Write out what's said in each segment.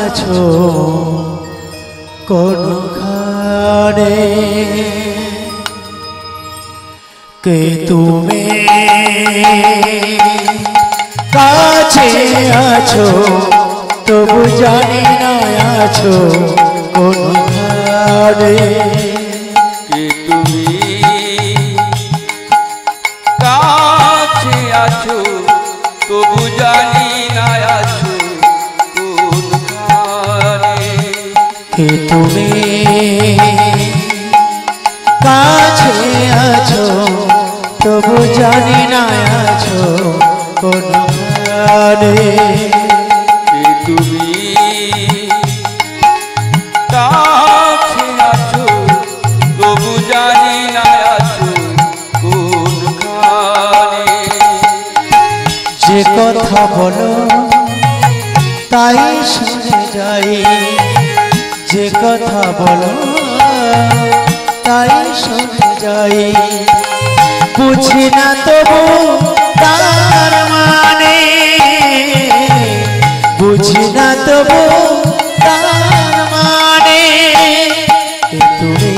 আছো কোনখানে কে তুমি কাছে আছো তবু জানি না আছো কোনখানে কে তুমি কাছে আছো তবু জানি না আছো কোনখানে কে তুমি কাছে আছো তবু জানি না আছো কোনখানে কে তুমি কাছে আছো তবু জানি না আছো কোনখানে যে কথা বলো তাই শুনে যাই যে কথা বলো তাই শুনে যাই বুঝি না তবু তার মানে বুঝি না তবু তার মানে তুমি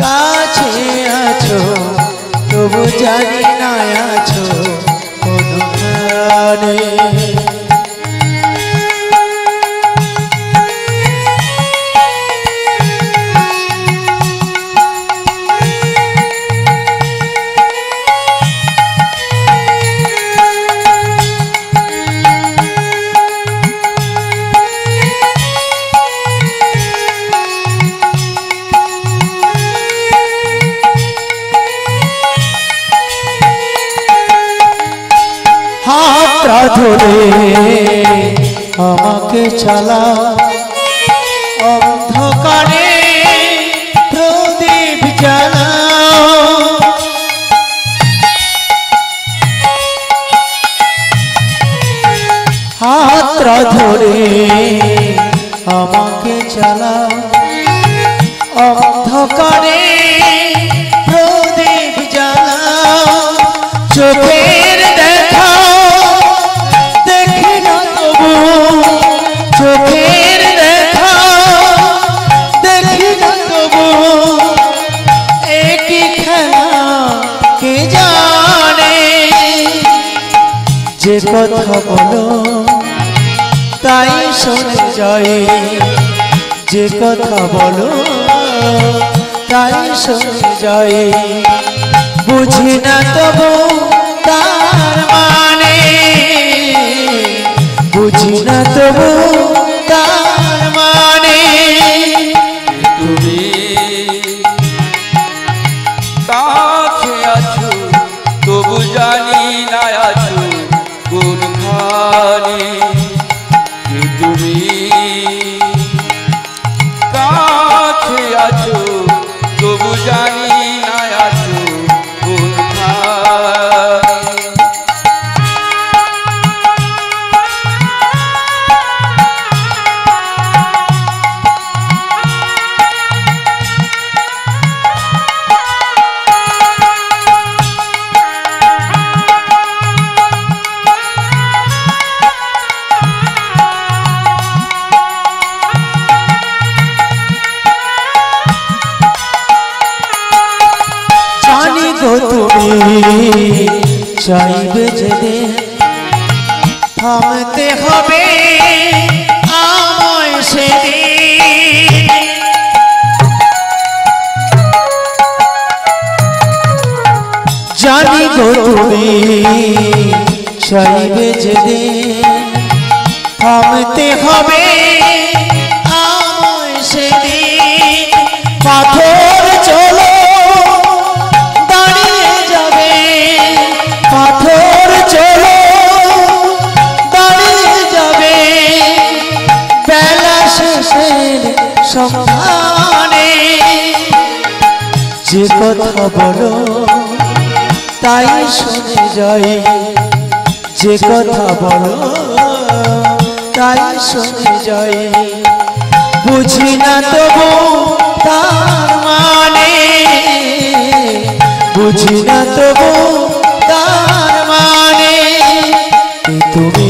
কাছে আছো তবু জানি না আছো কোনখানে হাতটা ধরে আমাকে চালা অন্ধকারে প্রদীপ জ্বালাও হাতটা ধরে আমাকে চালা অন্ধকারে প্রদীপ জ্বালাও চোখের দেখা দেখি না তবু চোখের দেখা দেখি না তবু একই খেলা কে জানে যে কথা বলো তাই শুনে যাই যে কথা বলো তাই শুনে যাই বুঝি না তবু তার মানে বুঝি না তবু তার মানে তুমি কাছে আছো তবু জানি না আছো কোনখানে কে তুমি কাছে আছো তবু জানি না আছো কোনখানে জানি গো তুমি চাইবে যেতে থামতে হবে আমায় সেদিন জানি গো তুমি চাইবে যেতে থামতে হবে আমায় সেদিন পাথর চলো দাঁড়িয়ে যাবে পাথর চলো দাঁড়িয়ে যাবে বেলা শেষের সন্ধানে যে কথা বলো তাই শুনে যাই যে কথা বলো তাই শুনে যাই বুঝি না তবু তার মানে বুঝি না তবু তার মানে তুমি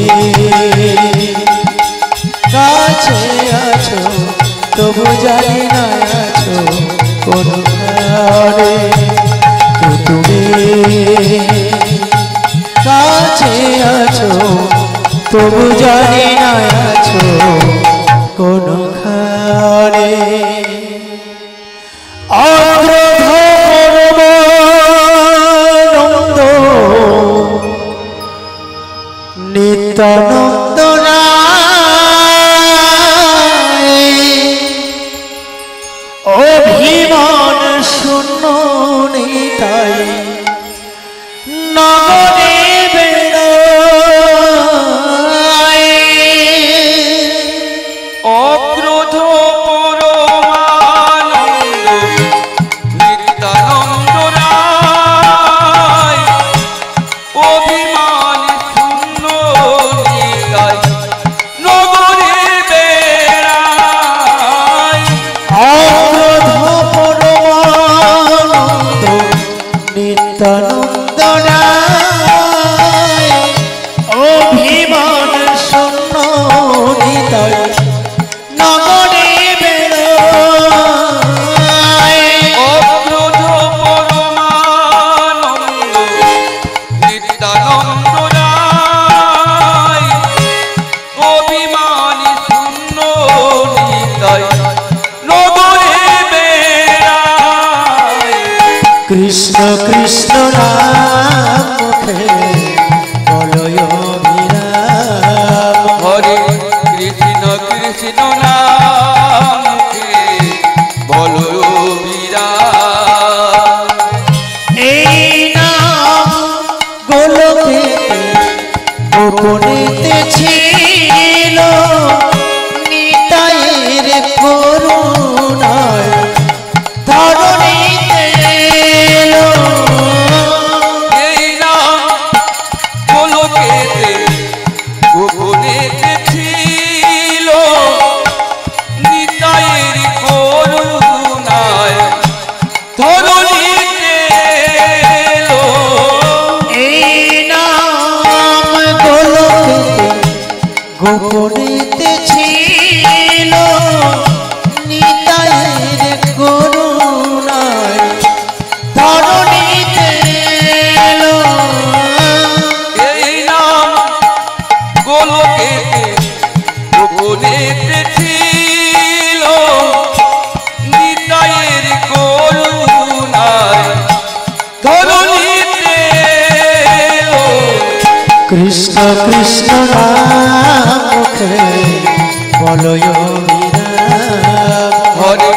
তবু জানি না আছো কোনখানে। অগ্রধর্মানন্দ নিত্যানন্দ অভিমান শূন্য নিতাই নগরে বেড়ায়। অক্রোধ পরমানন্দ নিত্যানন্দ রায় অভিমান শূন্য নিতাই নগরে বেড়ায়। অগ্রধ পরমানন্দ নিত্যানন্দ রায় অভিমান শূন্য নিতাই নগরে বেড়ায়। অক্রোধ পরমানন্দ নিত্যানন্দ রায় অভিমান শূন্য নিতাই নগরে বেড়ায়। কৃষ্ণ কৃষ্ণ নাম মুখে বলয় অভিরাম। হরে কৃষ্ণ কৃষ্ণ নাম মুখে বলো বিরাম। এই নাম গোলকেতে গোপনেতে ছিল নিতাইয়ের করুণায় ধরণীতে এলো। এই নাম গোলকেতে গোপনেতে ছিল নিতাইয়ের করুণায় ধরণীতে এলো। এই নাম গোলকেতে গোপনেতে ছিল নিতাইয়ের করুণায় ধরণীতে এলো। এই নাম গোলকেতে গোপনেতে ছিল নিতাইয়ের করুণায় ধরণীতে এলো। কৃষ্ণ কৃষ্ণ নাম মুখে বলয় অভিরাম। হরে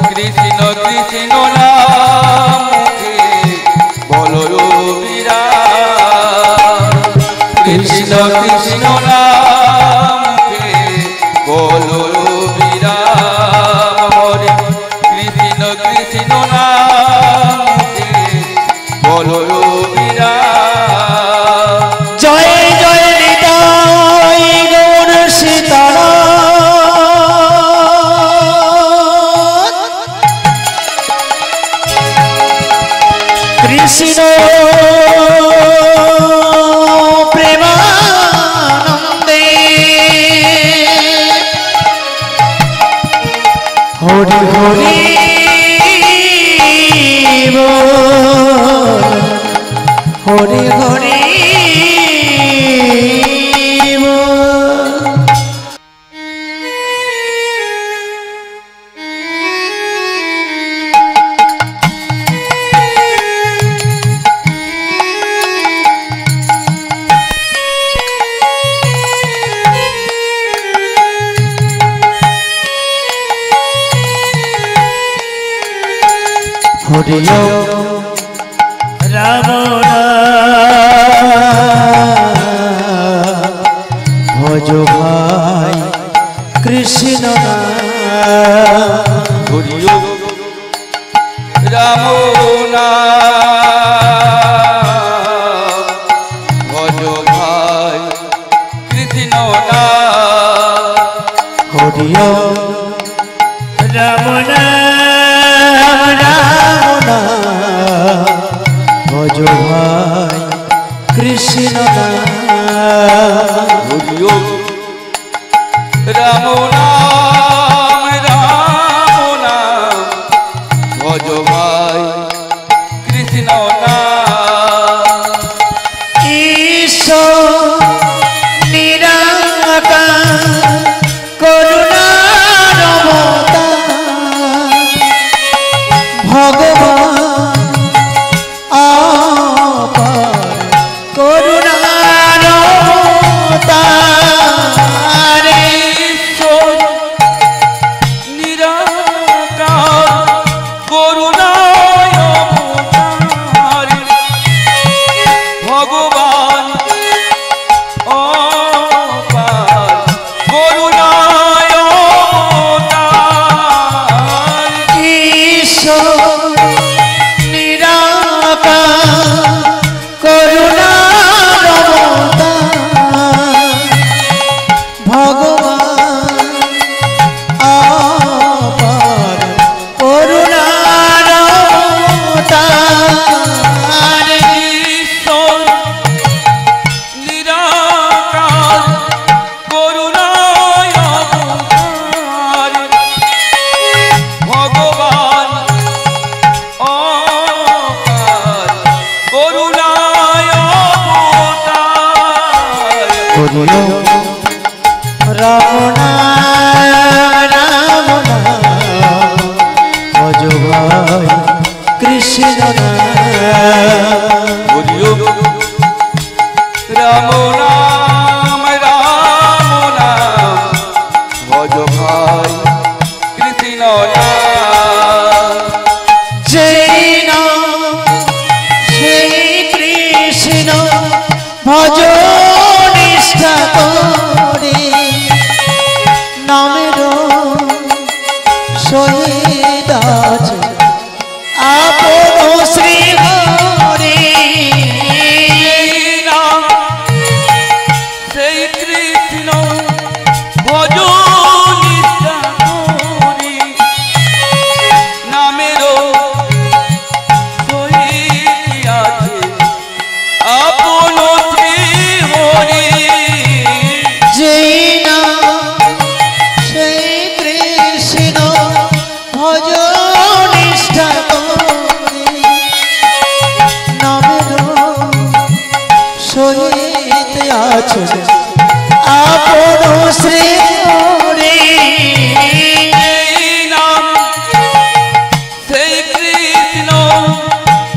কৃষ্ণ কৃষ্ণ নাম মুখে বলো বিরাম। কৃষ্ণ কৃষ্ণ নাম মুখে বলো বিরাম। হরে কৃষ্ণ কৃষ্ণ নাম মুখে বলো বিরাম। জয় জয় নিতাই গৌর সীতারাম। কৃষ্ণ প্রেমানন্দে হরি হরি বল, হরি হরি বল। হরি রাম ভজ ভাই কৃষ্ণ হরি রাম নাম ভজ ভাই কৃষ্ণ নাম। হরি রাম রাম ভজ ভাই কৃষ্ণ হরি রাম নাম রাম নাম ভজ ভাই কৃষ্ণ নাম। ঈশ্বর নিরা রাম নাম ভজ ভাই কৃষ্ণ নাম বলিও রাম নাম ভজ ভাই কৃষ্ণ নাম যেই নাম সেই কৃষ্ণ ভজ নিষ্ঠা করে নামের সহিত আছে আপন শ্রী হরি নাম সেই কৃষ্ণ ভজ নিষ্ঠা করি নামের সহিত আছে আপন শ্রী হরি যেই নাম সেই কৃষ্ণ ভজ নিষ্ঠা করে নামের সহিত আছে আপন শ্রী হরি এই নাম সেই কৃষ্ণ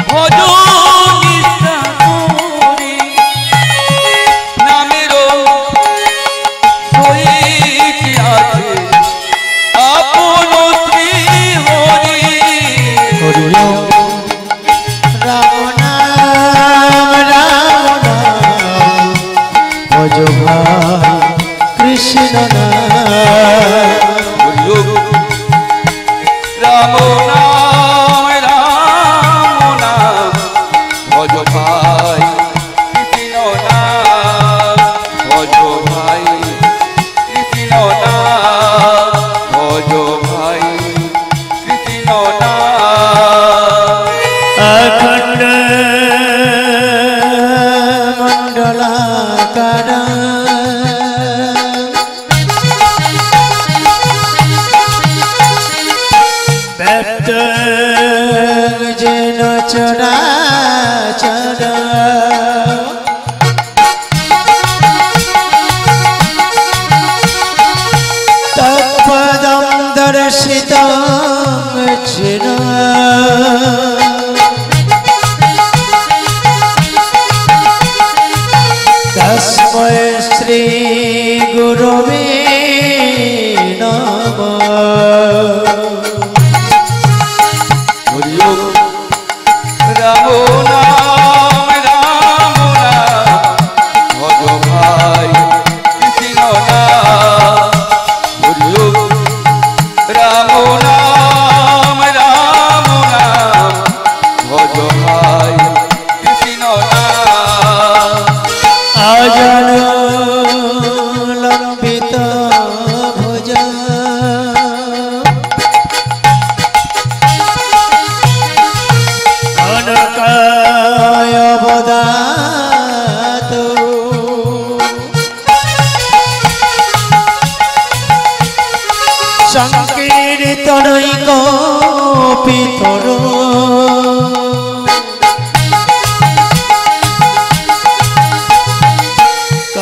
ভজ নিষ্ঠা করি নামের সহিত আছে আপন শ্রী হরি হরি রাম নাম ভজ ভাই কৃষ্ণ নাম বলিও রাম নাম ভজ ভাই কৃষ্ণ নাম ভজ ভাই কৃষ্ণ নাম ভজ ভাই কৃষ্ণ নাম অখণ্ড মণ্ডলাকার ব্যক্ত যেন চরাচর তৎপদম দর্শিতম চির তস্मै শ্রী গুরবে নমঃ হরিও রাম নাম ভজ ভাই কৃষ্ণ নাম হরিও রাম নাম ভজ ভাই কৃষ্ণ নাম আজন লম্বিত ভুজ অনকায় বদাত সংকীর্তনৈক পিতর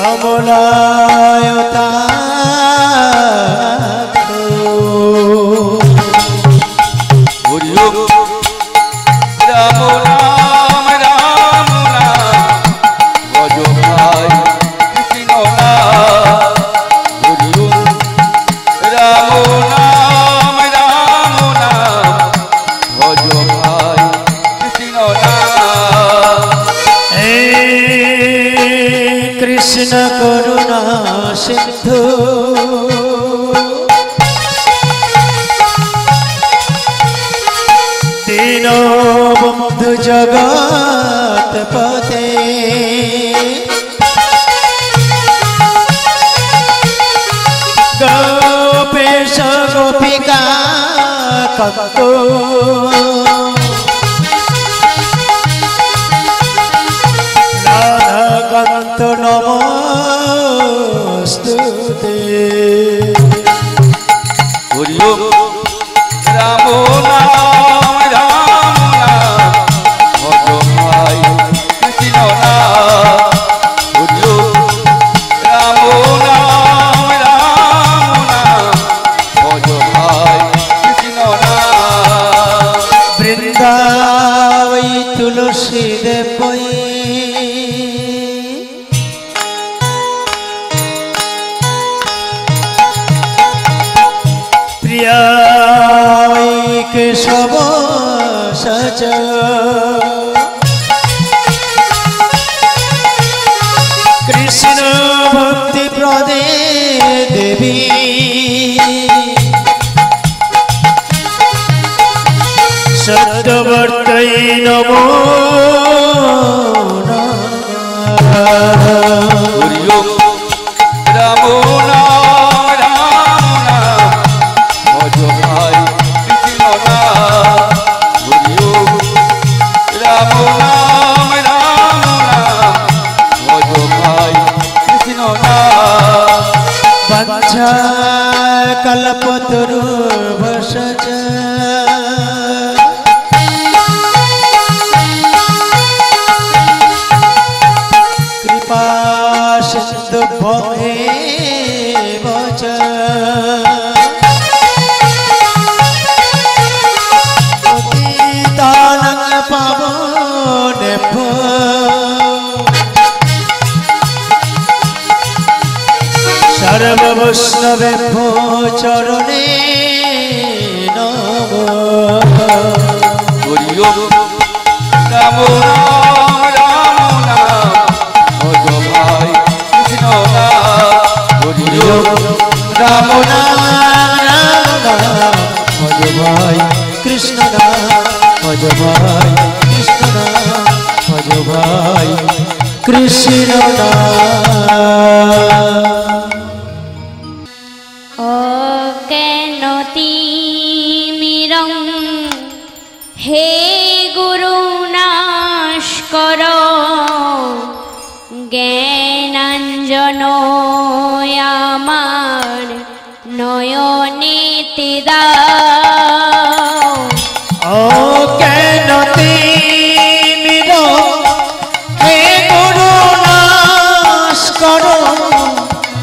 কমলায়তা হরিও রাম নাম ভজ ভাই কৃষ্ণ নাম হরিও রাম নাম ভজ ভাই কৃষ্ণ নাম হে কৃষ্ণ করুণা সিন্ধু দীনবন্ধু জগৎপতে গোপেশ গোপিকা কক্ষ রাধাকান্ত নমস্তুতে হরিও রাম নাম ভজ ভাই কৃষ্ণ নাম হরিও রাম নাম প্রিয়াই কেশব সচ কৃষ্ণ ভক্তি প্রদে দেবী সত্যবর্তৈ নমো হরিও রাম নাম রাম নাম ভজ ভাই কৃষ্ণ নাম হরিও রাম নাম রাম নাম ভজ ভাই কৃষ্ণ নাম বঞ্ছা কল্পতরু ভসজ কৃপা সিন্ধু ভয়ে বচ পতিতানং পাবনেভ্যো সর্ববৈষ্ণবেভ্যো চরণে নমঃ হরিও রাম নাম রাম নাম ভজ ভাই কৃষ্ণ নাম হরিও রাম নাম ভজ ভাই কৃষ্ণ নাম ভজ ভাই কৃষ্ণ নাম ভজ ভাই কৃষ্ণ নাম অজ্ঞানতিমিরং হে গুরু নাশ কর জ্ঞানাঞ্জন আমার নয়নেতে দাও অজ্ঞানতিমির হে গুরু নাশ কর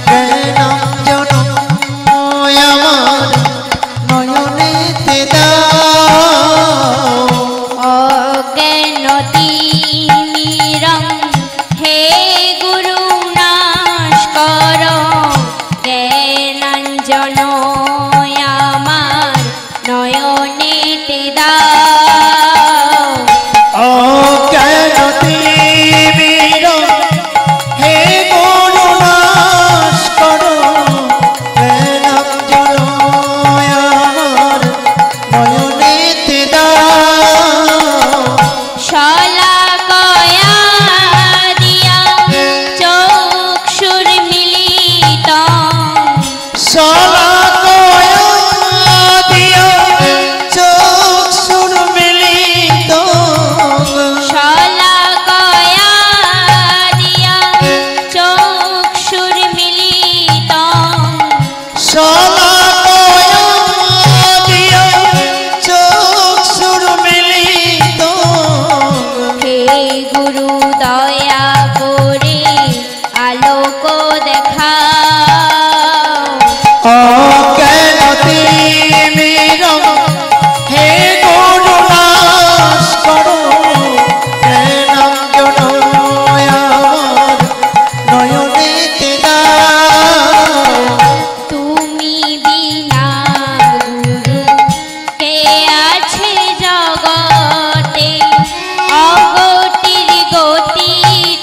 জ্ঞানাঞ্জন আমার নয়নেতে দাও অজ্ঞানতিমিরং হে গুরু নাশ কর জ্ঞানাঞ্জন আমার নয়নেতে দাও অজ্ঞানতিমির হে গুরু নাশ কর জ্ঞানাঞ্জন আমার নয়নেতে দাও শলাকয়া দিয়া চক্ষুর মিলিত শলাকয়া দিয়া চক্ষুর মিলিত শলাকয়া দিয়া চক্ষুর মিলিত শলাকয়া দিয়া চক্ষুর মিলিত হে গুরু দয়া করে আলোক দেখাও অজ্ঞানতিমির হে গুরু নাশ কর জ্ঞানাঞ্জন আমার নয়নেতে দাও তুমি বিনা গুরু কে আছে জগতে অগতির গতি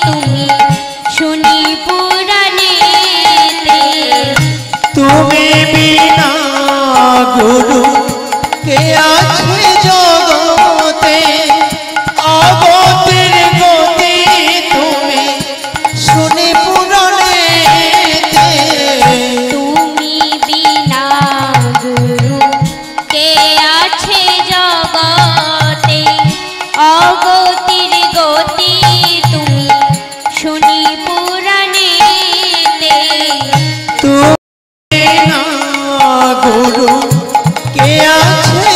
তুমি শুনি পুরাণেতে তুমি বিনা গুরু কে আছে জগতে অগতির গতি তুমি শুনি পুরাণেতে তুমি বিনা গুরু কে আছে জগতে অগতির গতি তুমি শুনি পুরাণেতে তুমি না গুরু কে আছে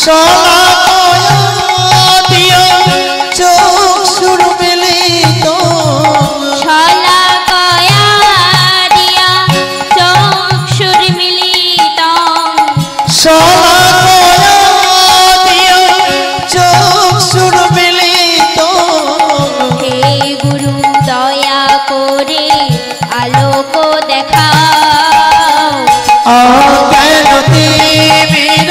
সলাকয়া দিয়া চোখ সুর মিলিত ছলাকয়া দিয়া চক্ষুর মিলিতং সলাকয়া দিয়া চোখ সুর মিলিত হে গুরু দয়া করে আলোক দেখাও অজ্ঞান তিমির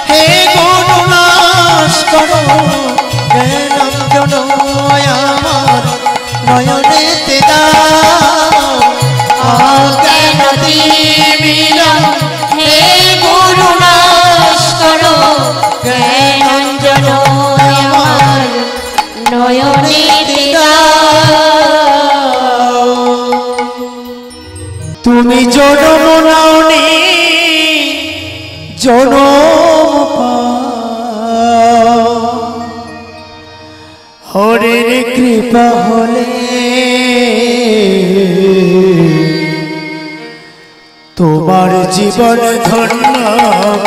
হে গুরু নাশ করো জ্ঞানাঞ্জন আমার নয়নেতে দাও অজ্ঞান তিমির হে গুরু নাশ করো জ্ঞানাঞ্জন আমার নয়নেতে দাও তুমি জনম নাওনি জনম পাও হরের কৃপা হলে তোমার জীবন ধন্য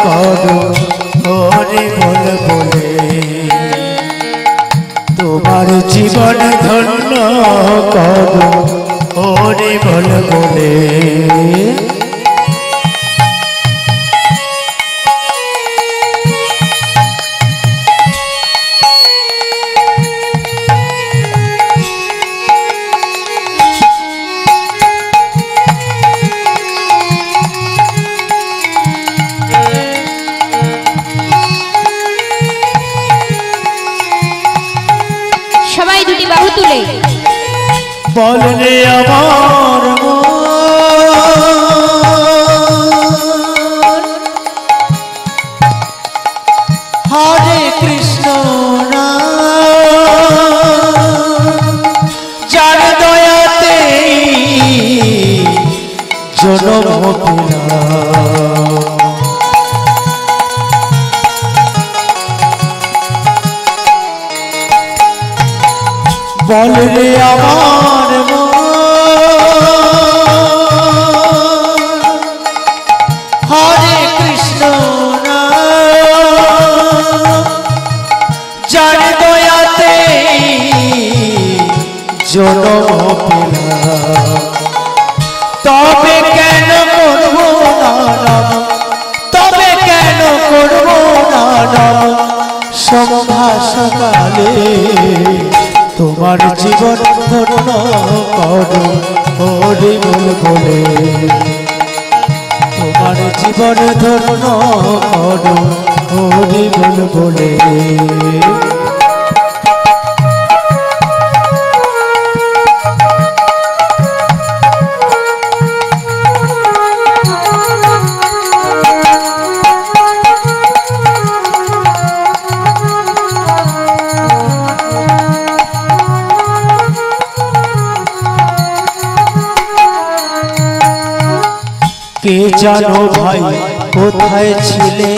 করো হরে বল বলে তোমার জীবন ধন্য করো হরে বল বলে সবাই দুটি বাহু তুলে বললে আমার মন হরে কৃষ্ণ নাম যার দয়াতে জনম পেলাম বললে আমার মন হরে কৃষ্ণ নাম যার দয়াতে জনম পেলাম তবে কেন করব না নাম তবে কেন করব না নাম সন্ধ্যা সকালে তোমার জীবন ধন্য করো হরি বল বলে তোমার জীবন ধন্য করো হরি বল বলে কে জানো ভাই কোথায় ছিলে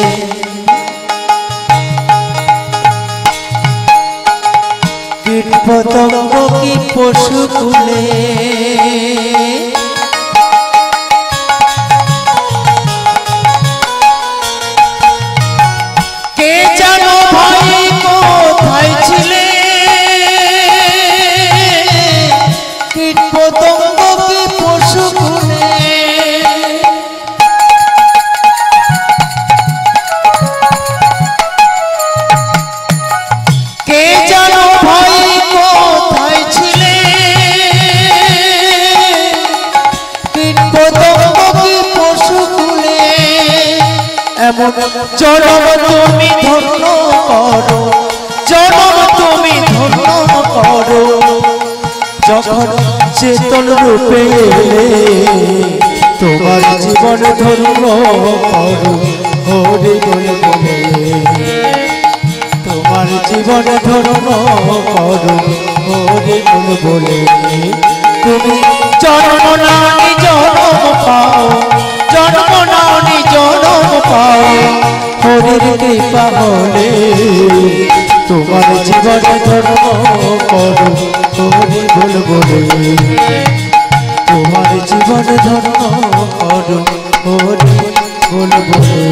কীট পতঙ্গ কি পশু কুলে কে জানো ভাই কোথায় ছিলে কীট পতঙ্গ কি পশু কুলে এমন জনম তুমি ধন্য করো জনম তুমি ধন্য করো যখন চেতন রূপে এলে তোমার জীবন ধন্য করো হরি বল বলে তোমার জীবন ধন্য করো হরি বল বলে তুমি জন্ম নাওনি জনম পাও জন্ম নাওনি জনম পাও হরির কৃপা হলে তোমার জীবন ধর্ম করো হরি বল বলে তোমার জীবন ধর্ম করো হরি বল বলে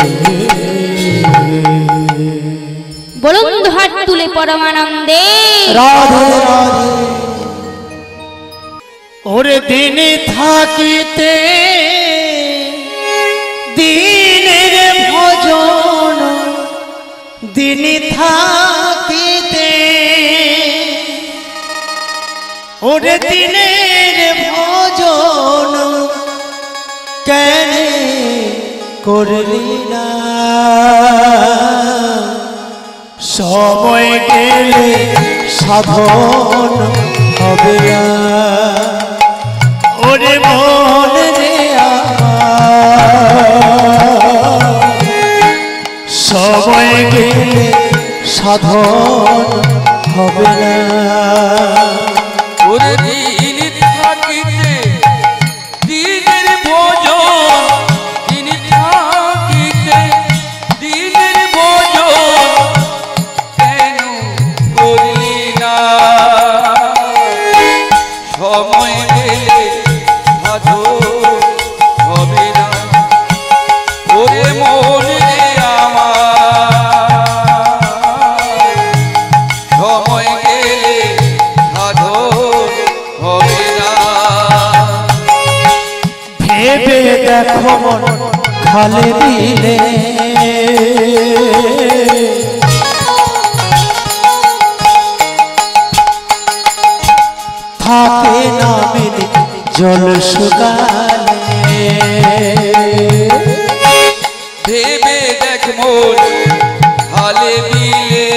বলুন হাত তুলে পরমানন্দে রাধে রাধে। ওরে দিনে থাকিতে দিনের ভজন, দিনে থাকিতে ওরে দিনের ভজন কেন করলি না? সময় গেলে সাধন হবে না। ওরে মন রে আমার, সময় গেলে সাধন হবে না। ওরে দিন থাকিতে দিনের ভোজন, দিন থাকিতে দিনের ভোজন কেন করলি না? সময় গেলে সাধন হবে না। ওরে মন রে আমার, সময় গেলে সাধন হবে না। ভেবে দেখো মন খালে দিলে থাকে না মিলে জল শুকালে। ভেবে দেখ মন খালে দিলে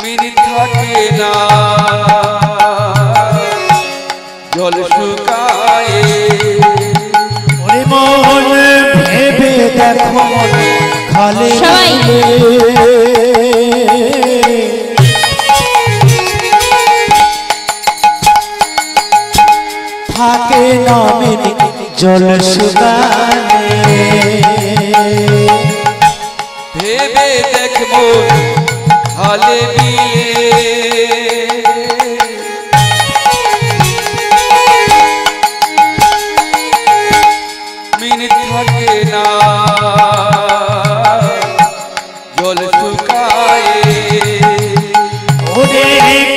মিনিট থাকে না জল শুকায়। ওরে মন ভেবে দেখো মন খালে সবাই। দিলে থাকে না মিলে জল শুকালে। ভেবে দেখ মন খালে দিলে মিনিট থাকে না জল শুকায়। ওরে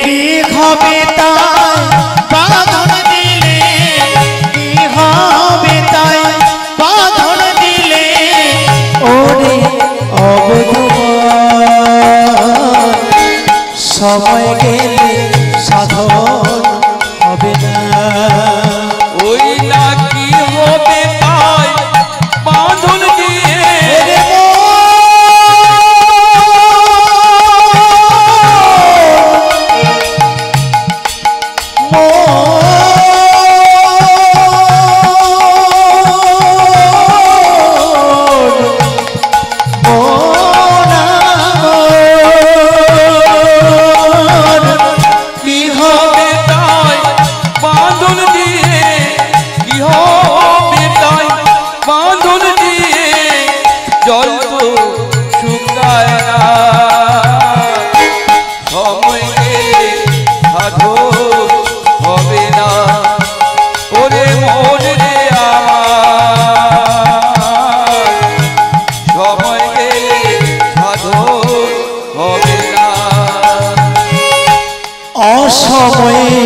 কি হবে তাই বাঁধন দিলে, কি হবে তাই বাঁধন দিলে। ওরে অবধূত সময় গেলে সাধন হবে না। ওই না কি হবে তাই বাঁধন দিয়ে ওরে কি হবে তাই বাঁধন দিয়ে, কি হবে তাই বাঁধন দিয়ে জল তো শুকায় না। সময় গেলে সাধন হবে না। ওরে মন রে আমার, সময় গেলে সাধন হবে না। অসময়ে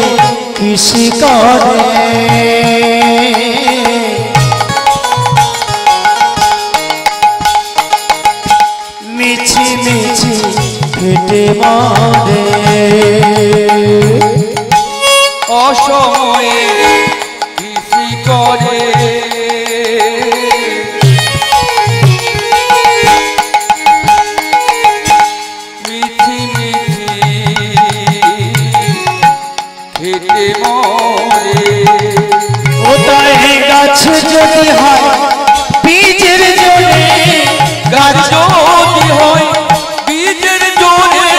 কৃষি করে মিছি মিছি ফেটে মরে। অসময়ে কৃষি করে মিছি মিছি খেতে মরে। ওটাই গাছ যদি হয় বীজের জন্য, গাছ যদি হয় বীজের জোরে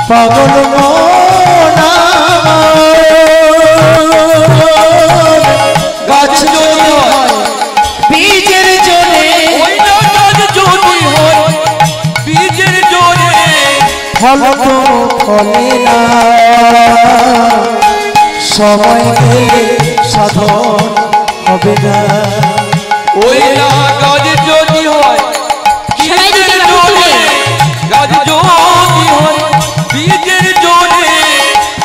পাগল মন আমার। গাছ যদি হয় সময় গেলে সাধন হবে না। ওই না গাছ যদি হয় বীজের জোরে, গাছ যদি হয় বীজের জোরে,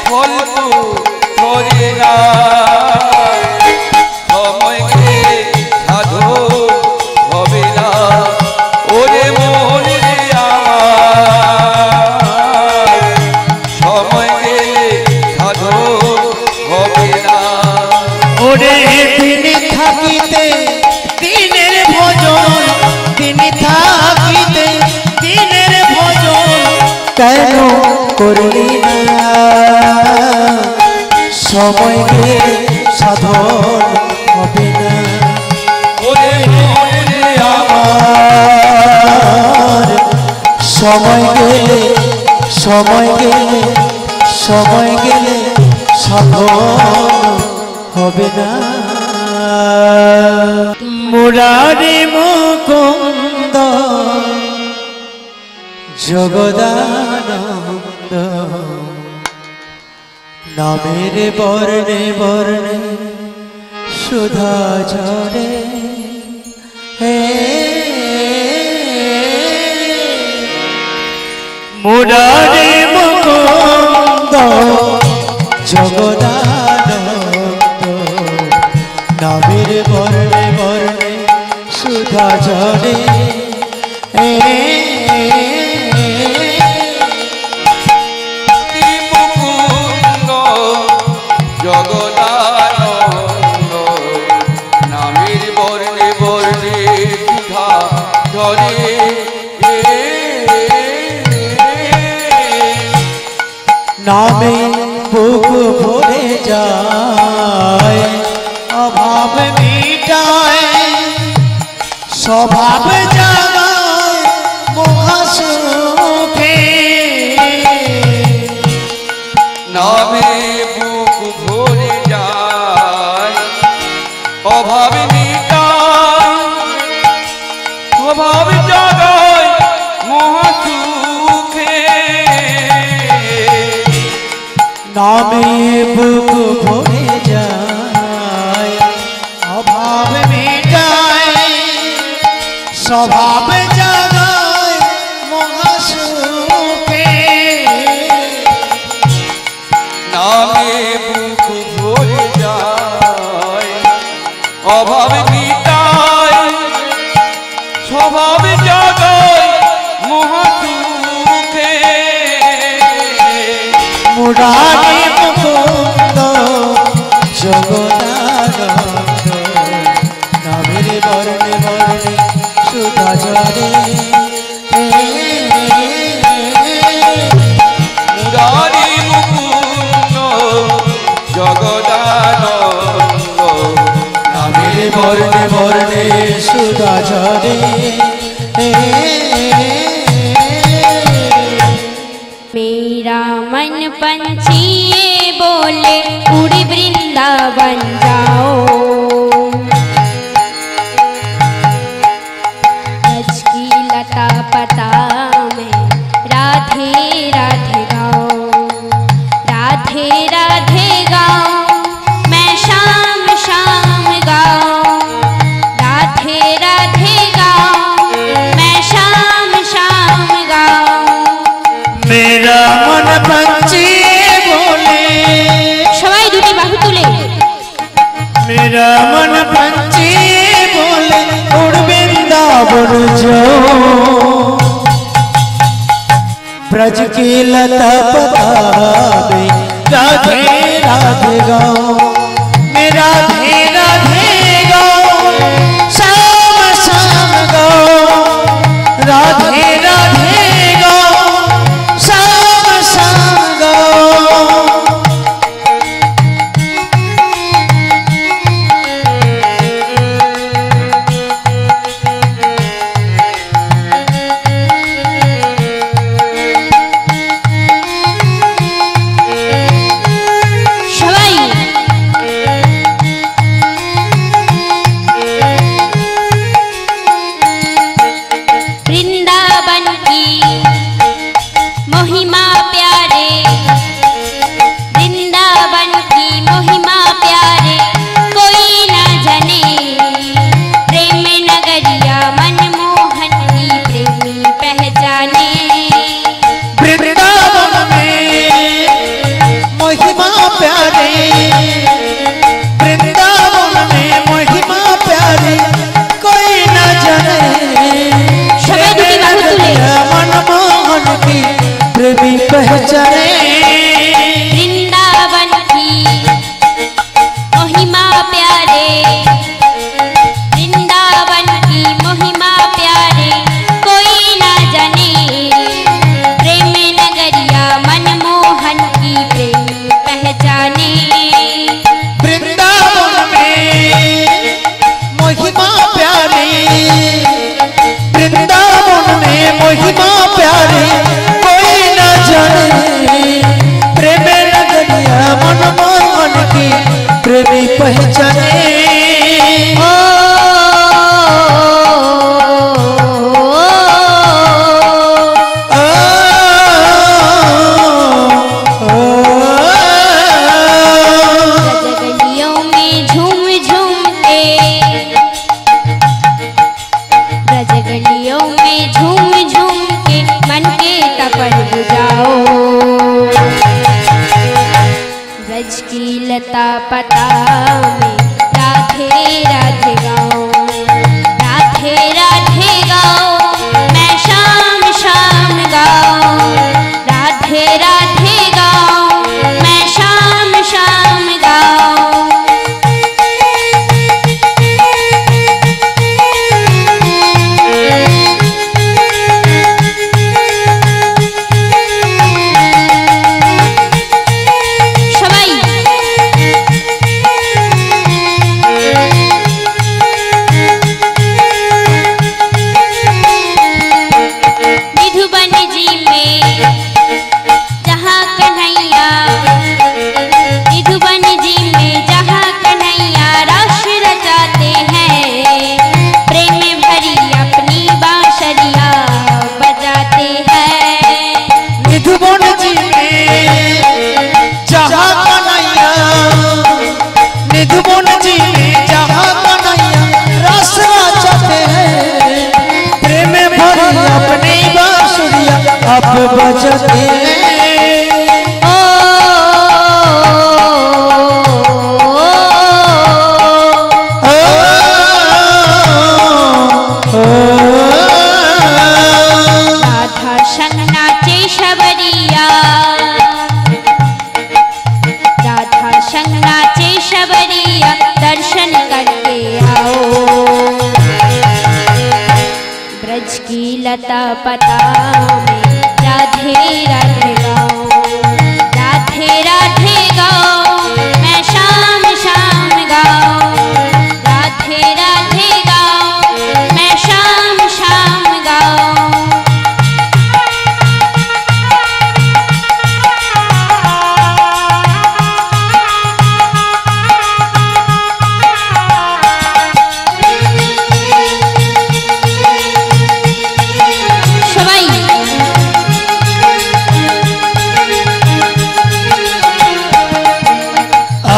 ফল তো ধরে না। সময় গেলে সাধন হবে না। ওরে মন রে আমার, সময় গেলে সাধন হবে না। ওরে দিন থাকিতে দিনের ভজন, দিন থাকিতে দিনের ভজন কেন করলি না? সময় গেলে সাধন হবে না। ওরে মন রে আমার সময় গেলে সময় গেলে সময় গেলে সাধন হবে না। মুরারি মুকুন্দ জগদানন্দ, নামের বর্ণে বর্ণে সুধা ঝরে। হে মুরারি মুকুন্দ জগদানন্দ, নামের বর্ণে বর্ণে সুধা ঝরে। মুকুন্দ জগদানন্দ, নামের বর্ণে বর্ণে সুধা ঝরে। নামে বুক ভরে যায়, অভাব মিটায়, স্বভাব জাগায় মহাসুখে। নামে বুক ভরে যায়, অভাব মিটায়, অভাব জাগায় মহাসুখে। নামে বুক ভরে যায়, অভাব মিটায়, স্বভাব জাগায় মহাসুখে। নামে বুক ভরে যায়, অভাব মিটায়, স্বভাব জাগায় মহাসুখে। মুরারি মুকুন্দ জগদানন্দ, নামের বর্ণে বর্ণে সুধা ঝরে। মুরারি মুকুন্দ জগদানন্দ, নামের বর্ণে বর্ণে সুধা ঝরে। मेरा मन पंछी ये बोले उड़ी वृंदावन जाओ। ब्रज की लता पता में राधे राधे गाओ, राधे राधे गाओ, मैं शाम शाम गाओ, राधे राधे गाओ, मैं शाम शाम गाओ। मेरा मन पंछी बोले, সবাই দুটি বাহু তুলে। मेरा मन पंछी बोले उड़ वृंदावन जाओ, ब्रज की लता पता में राधे राधे गाओ, मैं राधे राधे गाओ, शाम शाम गाओ, राधे राधे गाओ, शाम शाम गाओ। पहचाने ओ रजगलियों में झूम झूम के, रजगलियों में झूम झूम के मन के तपन बुझाओ। ब्रज की लता पता में राधे राधे गाओ, राधे राधे गाओ, मैं शाम शाम गाओ, राधे राधे गाओ, मैं शाम शाम गाओ। अब बजते राधा संग नाचे शबरिया, राधा संग नाचे शबरिया, दर्शन करके आओ। ब्रज की लता पता में राधे राधे गाओ, राधे राधे गाओ, मैं शाम शाम गाओ, राधे राधे गाओ, मैं शाम शाम गाओ।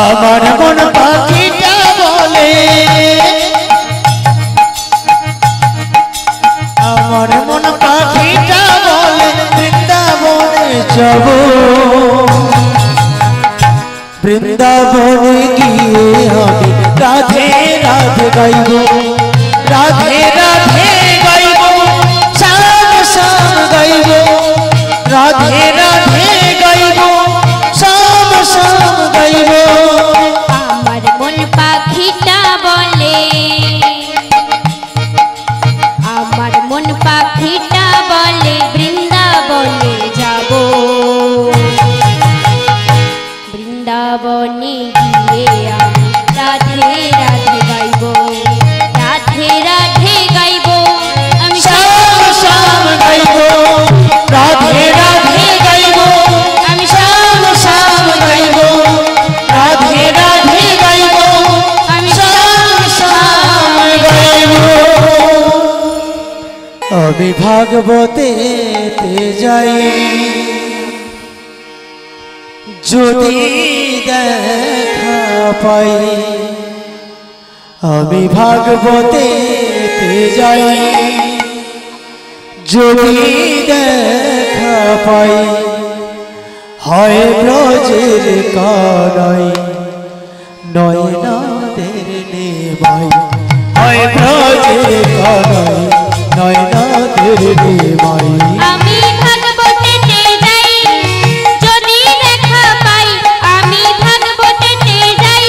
আমার মন পাখিটা বলে, আমার মন পাখিটা বলে বৃন্দাবনে যাব, বৃন্দাবনে গিয়ে আমি রাধে রাধে গাইব, রাধে রাধে গাইব, শাম শাম গাইব, রাধে রাধে গাইব, শাম শাম গাইব। আমার মন পাখিটা বলে, আমার মন পাখিটা বলে বৃন্দাবনে যাব, বৃন্দাবনে গিয়ে আমি রাধে রাধে গাইব, রাধে রাধে গাইব, আমি শাম শাম গাইব, রাধে রাধে গাইব, আমি শাম শাম গাইব, রাধে রাধে গাইব, আমি শাম শাম গাইব। আমি ভাগবতেতে যাই, যদি দেখা পাই, আমি ভাগবতেতে যাই, যদি দেখা পাই, হয় ব্রজের কানাই নয়নাদের নেবাই, হয় ব্রজের কানাই নয়নাদের নেবাই। আমি ভাগবতেতে যাই, যদি দেখা পাই, আমি ভাগবতেতে যাই,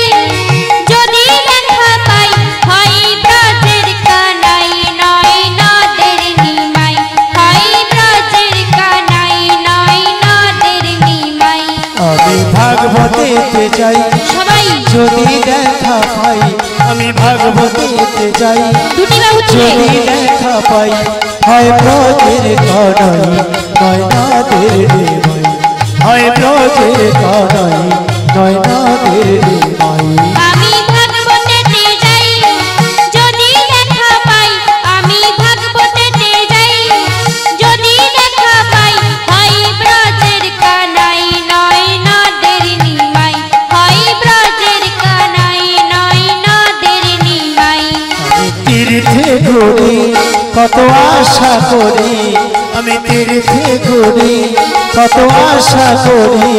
যদি দেখা পাই, হয় ব্রজের কানাই নয়নাদের নিমাই, হয় ব্রজের কানাই নয়নাদের নিমাই। আমি ভাগবতেতে যাই, সবাই যদি দেখা পাই, আমি ভাগবতেতে যাই, দুটি বাহু তুলে যদি দেখা পাই, হয় ব্রজের কানাই নয়নাদের নেবাই, হয় ব্রজের কানাই নয়নাদের নেবাই। আমি কত আশা করি আমি তীর্থে ঘুরি কত আশা করি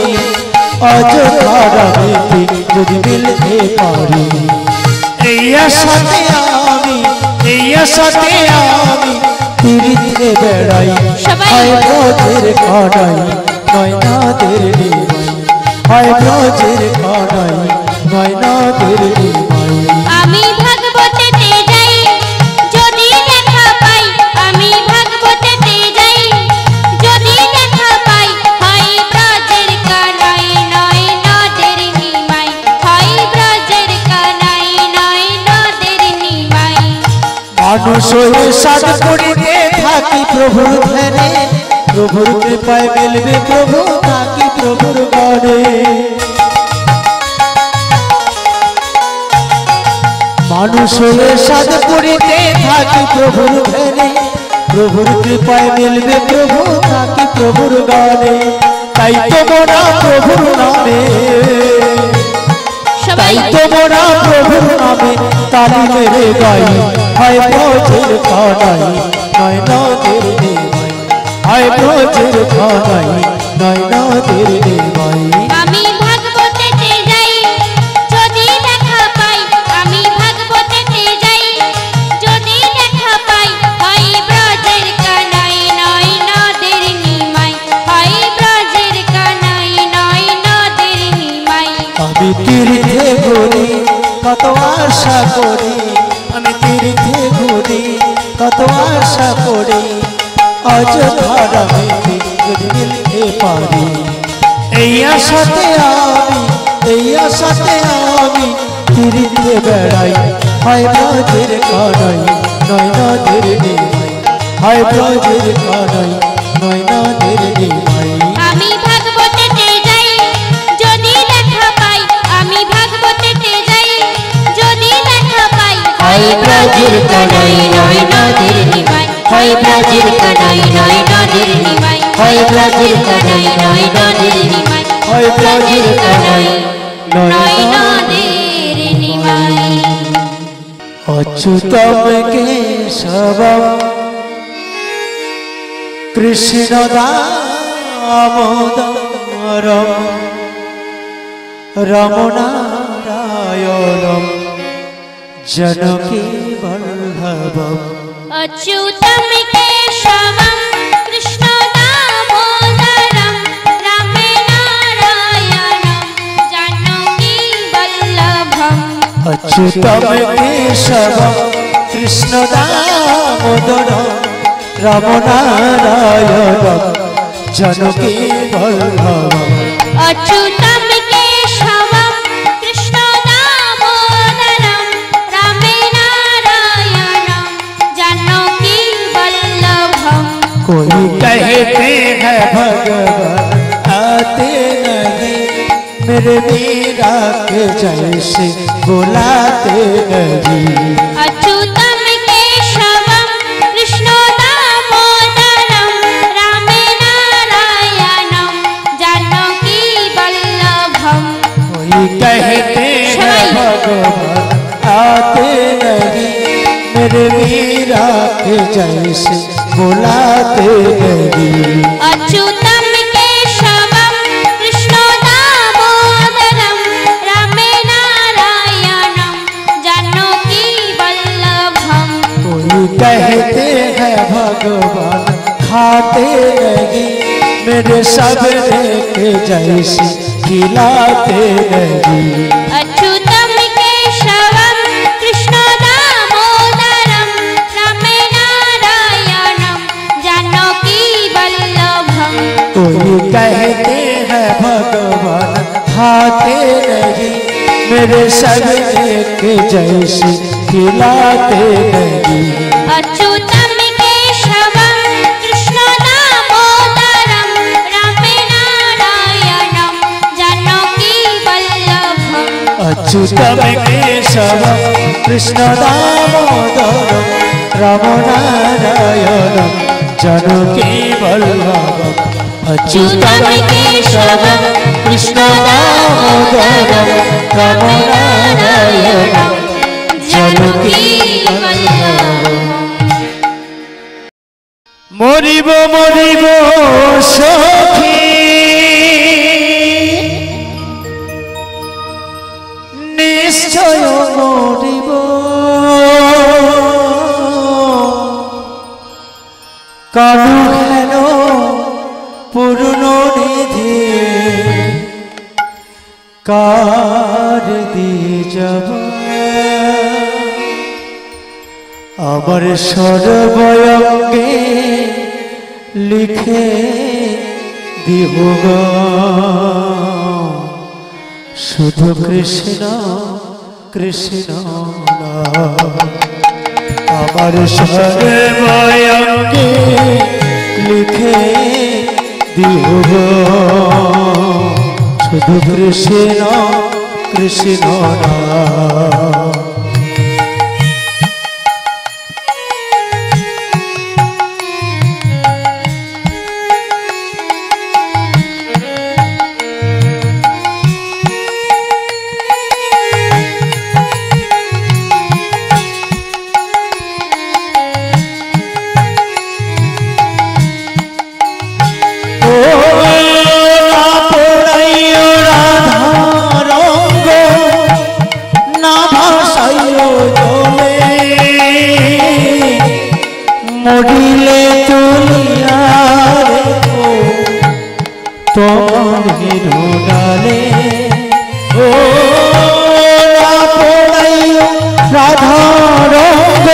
অযোধ্যার রীতি যদি মিলতে পারি এই আশাতে আমি তীর্থে বেড়াই হয় ব্রজের কড়াই নয়নাদের নিমাই হয় ব্রজের কড়াই নয়নাদের নিমাই আমি ভাগবতেতে যাই যদি দেখা পাই আমি ভাগবতেতে যাই যদি দেখা পাই হয় ব্রজের কানাই নয়নাদের নিমাই হয় ব্রজের কানাই নয়নাদের নিমাই মানুষ হয়ে সাধ করিতে থাকি প্রভুর ধ্যানে প্রভুর কৃপায় মিলবে প্রভু থাকি প্রভুর গড়ে মানুষ হয়ে সাধ করিতে থাকি প্রভুর ধ্যানে প্রভুর কৃপায় মিলবে প্রভু থাকি প্রভুর গড়ে তাই তো মোরা প্রভুর নামে তাই তো মোরা প্রভুর নামে তালি মেরে গাই হয় ব্রজের কড়াই নয়নাদের নিমাই হয় ব্রজের কড়াই নয়নাদের নিমাই আমি ভাগবতেতে যাই যদি দেখা পাই আমি ভাগবতেতে যাই যদি দেখা পাই হয় ব্রজের কানাই নয়নাদের নিমাই হয় ব্রজের কানাই নয়নাদের নিমাই আমি তীর্থে ঘুরি কত আশা করি আমি তীর্থে ঘুরি কত আশা করি অযোধ্যার রীতি যদি মিলতে পারি এই আশাতে আমি তীর্থে বেড়াই হয় ব্রজের কড়াই নয়নাদের নিমাই হয় ব্রজের কড়াই নয়নাদের নিমাই আমি ভাগবতেতে যাই যদি দেখা পাই আমি ভাগবতেতে যাই যদি দেখা পাই হয় ব্রজের কানাই নয়নাদের নিমাই হয় ব্রজের কানাই নয়নাদের নিমাই হয় ব্রজের কানাই নয়নাদের নিমাই হয় ব্রজের কানাই নয়নাদের নিমাই অচ্যুতম কেশবম কৃষ্ণ দামোদরম রমনারায়ণম জনকী বল্লভম अच्युतं केशवं कृष्ण दामोदरं रामनारायणं जानकी वल्लभम् अच्युतम केशवम কৃষ্ণ দামোদরম রমনারায়ণম জনকী বল্লভম अच्युतं केशवं कृष्ण दामोदरं रामनारायणं जानकी वल्लभम् कोई कहते हैं भगवान आते नहीं मेरे मीरा के जैसे बुलाते नहीं अच्युतं केशवं कृष्ण दामोदरं रामनारायणं जानकी वल्लभम् कोई कहते हैं भगवान आते नहीं मेरे मीरा के जैसे बुलाते नहीं अच्युतं केशवं कृष्ण दामोदरं रामनारायणं जानकी वल्लभम् कोई कहते हैं भगवान खाते नहीं मेरे सबने के जैसे खिलाते नहीं अच्युतं केशवं कृष्ण दामोदरं रामनारायणं जानकी वल्लभम् कोई कहते हैं भगवान खाते नहीं मेरे सबने के जैसे खिलाते नहीं अच्युतं केशवं कृष्ण दामोदरं रामनारायणं जानकी वल्लभम् अच्युतम केशवम कृष्ण दामोदरम रमनारायणम जानकी वल्लभम अच्युतम केशवम कृष्ण दामोदरम रमनारायणम जानकी वल्लभम् মরিব মরিব সখী নিশ্চয় মরিব কানু হেন পূর্ণ নিধি কার দি যাব আমার সর্বঙ্গে লিখে দিব শুধু কৃষ্ণ কৃষ্ণ আমার সর্বঙ্গে লিখে দিব শুধু কৃষ্ণ কৃষ্ণ মরিলে তুলিয়া রেখো তোমার ডালে ও না পড়াইও রাধা রঙ্গ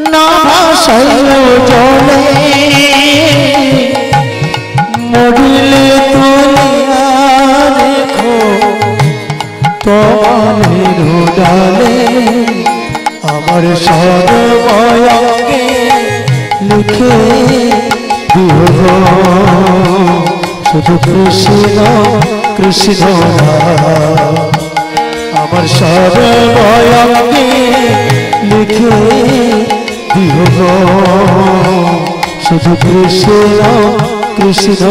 না ভাসাইও জলে মরিলে তুলিয়া রেখো তোমার ডালে আমার সর্বঙ্গে লিখে দিব শুধু কৃষ্ণ কৃষ্ণ আমার সর্বঙ্গে লিখে দিব শুধু কৃষ্ণ কৃষ্ণ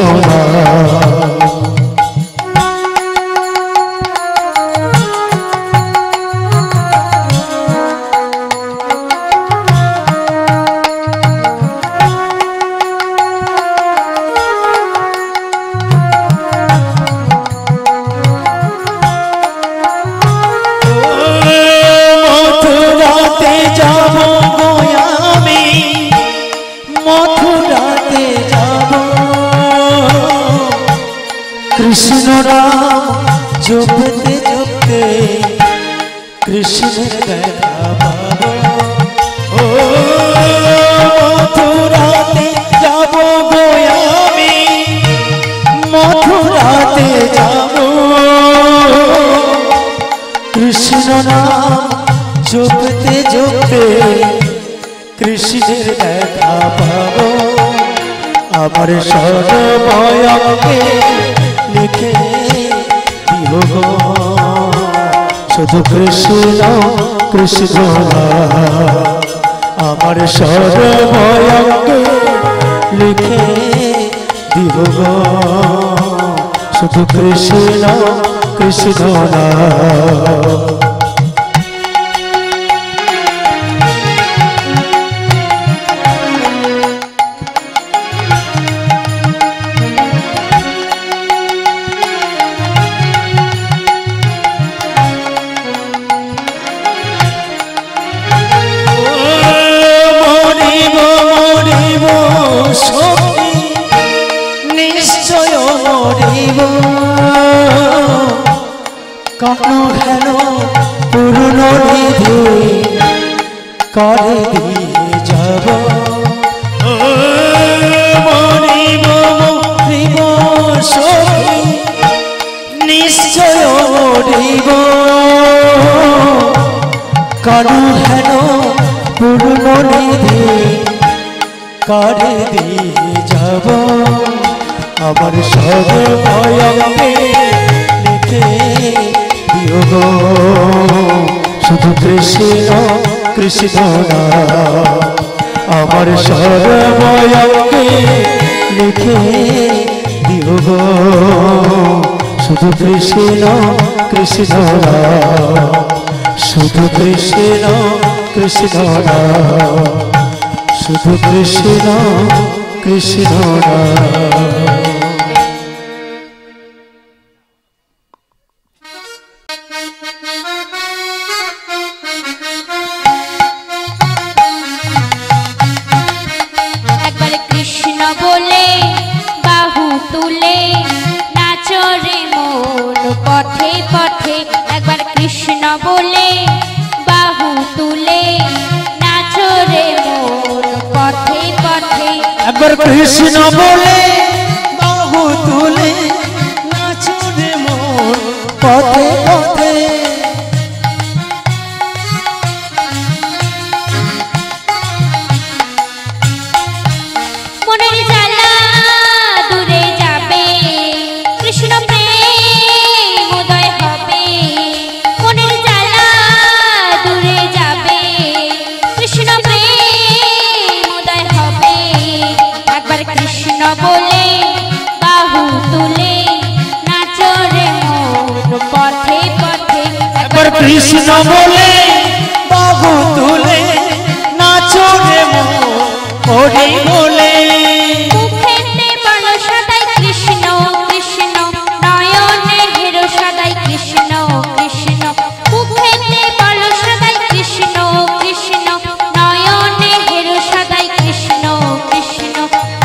কৃষ্ণ নাম জপতে জপতে কৃষ্ণের দেখা পাবো ও মথুরাতে যাব গো আমি মথুরাতে যাব কৃষ্ণ নাম জপতে জপতে কৃষ্ণের দেখা পাবো আমার সর্বঙ্গে লিখে দিব শুধু কৃষ্ণ কৃষ্ণ আমার সর্বঙ্গে লিখে দিব শুধু কৃষ্ণ কৃষ্ণ নিশ্চয় মরিব কানু হেন পূর্ণ নিধি করে দিয়ে যাব মরিব মরিব সখী নিশ্চয় মরিব কানু হেন পূর্ণ নিধি করে দিয়ে যাব আমার সর্বঙ্গে লিখে দিও শুধু কৃষ্ণ কৃষ্ণ আমার সর্বঙ্গে লিখে দিও শুধু কৃষ্ণ কৃষ্ণ শুধু কৃষ্ণ কৃষ্ণ শুধু কৃষ্ণ কৃষ্ণ নাম। একবার কৃষ্ণ বলে বাহু তুলে নাচো রে মন পথে পথে। একবার কৃষ্ণ বলে বাহু তুলে নাচো রে মন পথে পথে। একবার কৃষ্ণ বলে বাহু তুলে নাচো রে মন পথে পথে। মনের জ্বালা দূরে যাবে কৃষ্ণ প্রেম উদয় হবে। মনের জ্বালা দূরে যাবে কৃষ্ণ প্রেম উদয় হবে। একবার কৃষ্ণ বলে বাহু তুলে নাচো রে মন পথে পথে। একবার কৃষ্ণ বলে বাহু তুলে নাচো রে মন হরি বলে। মুখেতে বলো সদাই কৃষ্ণ কৃষ্ণ নয়নে হেরো সদাই কৃষ্ণ কৃষ্ণ। মুখেতে বলো সদাই কৃষ্ণ কৃষ্ণ নয়নে হেরো সদাই কৃষ্ণ কৃষ্ণ।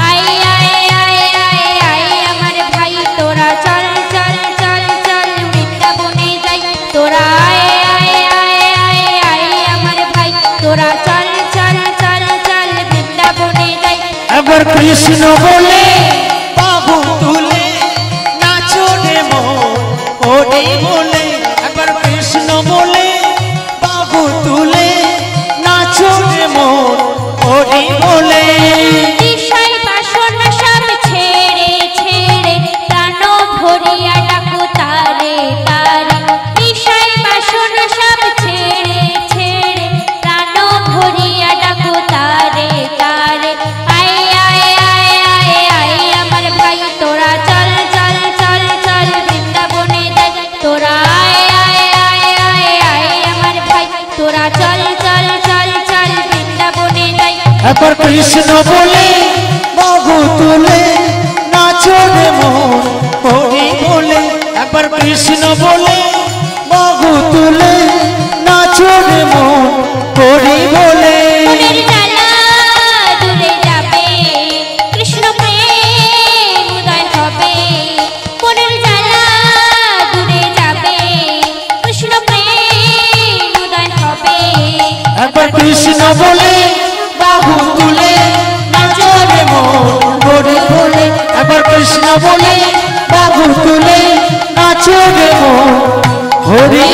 আয় আয় আয় আয় আয় আমার ভাই তোরা চল চল চল চল বৃন্দাবনে যাই। তোরা আয় আয় আয় আয় আয় আমার ভাই তোরা চল চল চল চল বৃন্দাবনে যাই। একবার কৃষ্ণ বলে বাহু তুলে নাচো রে মন হরি বলে। একবার কৃষ্ণ বলে বাহু তুলে নাচো রে মন হরি বলে। বিষয় বাসনা সব ছেড়ে ছেড়ে প্রাণ ভরিয়া ডাকো তারে তারে। বিষয় বাসনা সব ছেড়ে ছেড়ে প্রাণ ভরিয়া ডাকো তারে তারে। আয় আয় আয় আয় আয় আমার ভাই তোরা চল চল চল চল বৃন্দাবনে যাই। তোরা আয় আয় আয় আয় আয় আমার ভাই তোরা চল চল চল চল বৃন্দাবনে যাই। একবার কৃষ্ণ বলে বাহু তুলে নাচো রে মন হরি বলে। একবার কৃষ্ণ বলে বাহু তুলে নাচো রে মন হরি বলে। মনের জ্বালা দূরে যাবে কৃষ্ণ প্রেম উদয় হবে। মনের জ্বালা দূরে যাবে কৃষ্ণ প্রেম উদয় হবে। একবার কৃষ্ণ বলে বাহু তুলে নাচো রে মন হরি বলে। একবার কৃষ্ণ বলে বাহু তুলে নাচো রে মন হরি